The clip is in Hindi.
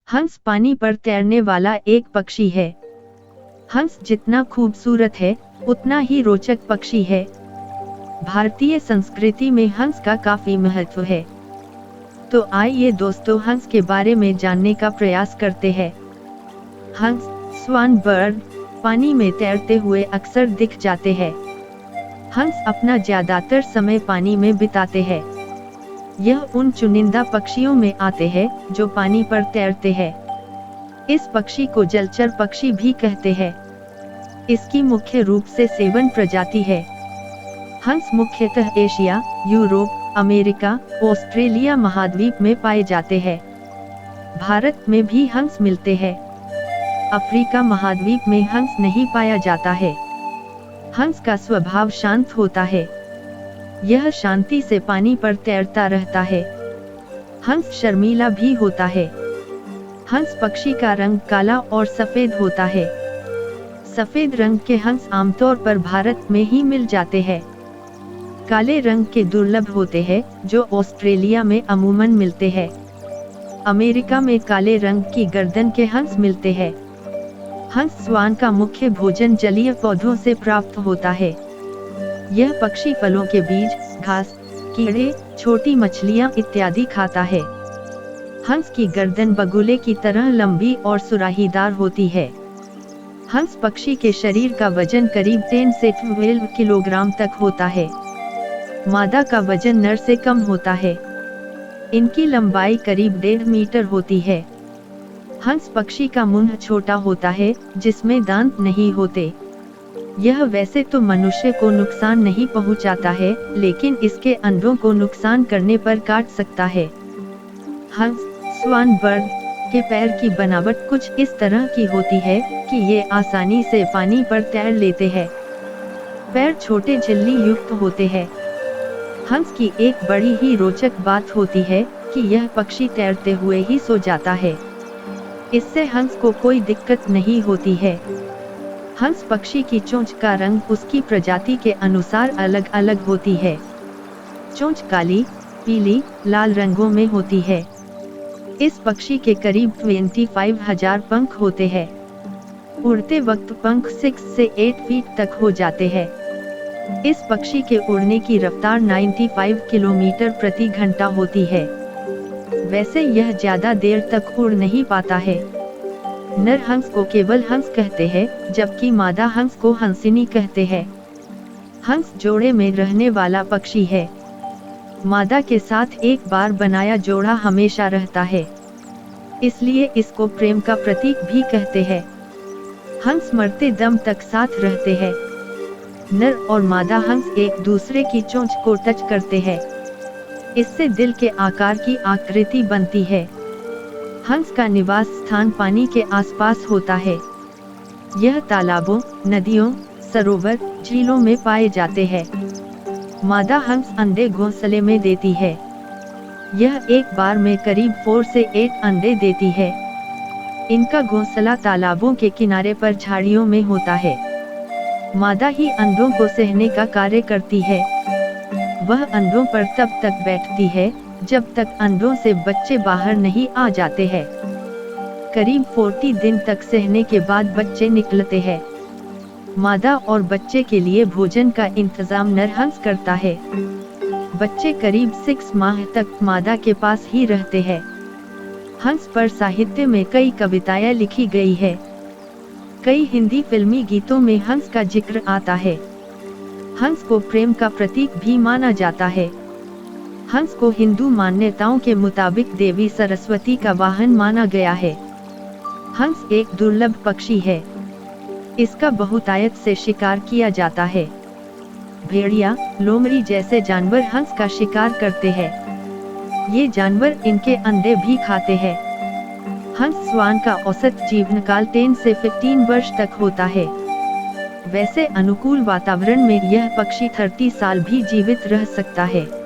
हंस पानी पर तैरने वाला एक पक्षी है। हंस जितना खूबसूरत है, उतना ही रोचक पक्षी है। भारतीय संस्कृति में हंस का काफी महत्व है। तो आइए दोस्तों, हंस के बारे में जानने का प्रयास करते हैं। हंस, स्वान बर्ड, पानी में तैरते हुए अक्सर दिख जाते हैं। हंस अपना ज्यादातर समय पानी में बिताते हैं। यह उन चुनिंदा पक्षियों में आते हैं जो पानी पर तैरते हैं। इस पक्षी को जलचर पक्षी भी कहते हैं। इसकी मुख्य रूप से 7 प्रजाति है। हंस मुख्यतः एशिया, यूरोप, अमेरिका, ऑस्ट्रेलिया महाद्वीप में पाए जाते हैं। भारत में भी हंस मिलते हैं। अफ्रीका महाद्वीप में हंस नहीं पाया जाता है। हंस का स्वभाव शांत होता है। यह शांति से पानी पर तैरता रहता है। हंस शर्मीला भी होता है। हंस पक्षी का रंग काला और सफेद होता है। सफेद रंग के हंस आमतौर पर भारत में ही मिल जाते हैं। काले रंग के दुर्लभ होते हैं, जो ऑस्ट्रेलिया में अमूमन मिलते हैं। अमेरिका में काले रंग की गर्दन के हंस मिलते हैं। हंस स्वान का मुख्य भोजन जलीय पौधों से प्राप्त होता है। यह पक्षी फलों के बीज, घास, कीड़े, छोटी मछलियां इत्यादि खाता है। हंस की गर्दन बगुले की तरह लंबी और सुराहीदार होती है। हंस पक्षी के शरीर का वजन करीब 10 से 12 किलोग्राम तक होता है। मादा का वजन नर से कम होता है। इनकी लंबाई करीब 1.5 मीटर होती है। हंस पक्षी का मुंह छोटा होता है, जिसमें दांत नहीं होते। यह वैसे तो मनुष्य को नुकसान नहीं पहुंचाता है, लेकिन इसके अंडों को नुकसान करने पर काट सकता है। हंस, स्वान बर्ड के पैर की बनावट कुछ इस तरह की होती है कि ये आसानी से पानी पर तैर लेते हैं। पैर छोटे झिल्ली युक्त होते हैं। हंस की एक बड़ी ही रोचक बात होती है कि यह पक्षी तैरते हुए ही सो जाता है। इससे हंस को कोई दिक्कत नहीं होती है। हंस पक्षी की चोंच का रंग उसकी प्रजाति के अनुसार अलग अलग होती है। चोंच काली, पीली, लाल रंगों में होती है। इस पक्षी के करीब 25,000 पंख होते हैं। उड़ते वक्त पंख 6 से 8 फीट तक हो जाते हैं। इस पक्षी के उड़ने की रफ्तार 95 किलोमीटर प्रति घंटा होती है। वैसे यह ज्यादा देर तक उड़ नहीं पाता है। नर हंस को केवल हंस कहते हैं, जबकि मादा हंस को हंसिनी कहते हैं। हंस जोड़े में रहने वाला पक्षी है। मादा के साथ एक बार बनाया जोड़ा हमेशा रहता है, इसलिए इसको प्रेम का प्रतीक भी कहते हैं। हंस मरते दम तक साथ रहते हैं। नर और मादा हंस एक दूसरे की चोंच को टच करते हैं। इससे दिल के आकार की आकृति बनती है। हंस का निवास स्थान पानी के आसपास होता है। यह तालाबों, नदियों, सरोवर, झीलों में पाए जाते हैं। मादा हंस अंडे घोंसले में देती है। यह एक बार में करीब 4 से 8 अंडे देती है। इनका घोंसला तालाबों के किनारे पर झाड़ियों में होता है। मादा ही अंडों को सहने का कार्य करती है। वह अंडों पर तब तक बैठती है जब तक अंडों से बच्चे बाहर नहीं आ जाते हैं। करीब 40 दिन तक सहने के बाद बच्चे निकलते हैं। मादा और बच्चे के लिए भोजन का इंतजाम नर हंस करता है। बच्चे करीब 6 माह तक मादा के पास ही रहते हैं। हंस पर साहित्य में कई कविताएं लिखी गई है। कई हिंदी फिल्मी गीतों में हंस का जिक्र आता है। हंस को प्रेम का प्रतीक भी माना जाता है। हंस को हिंदू मान्यताओं के मुताबिक देवी सरस्वती का वाहन माना गया है। हंस एक दुर्लभ पक्षी है। इसका बहुतायत से शिकार किया जाता है। भेड़िया, लोमड़ी जैसे जानवर हंस का शिकार करते हैं। ये जानवर इनके अंडे भी खाते हैं। हंस स्वान का औसत जीवनकाल 10 से 15 वर्ष तक होता है। वैसे अनुकूल वातावरण में यह पक्षी 30 साल भी जीवित रह सकता है।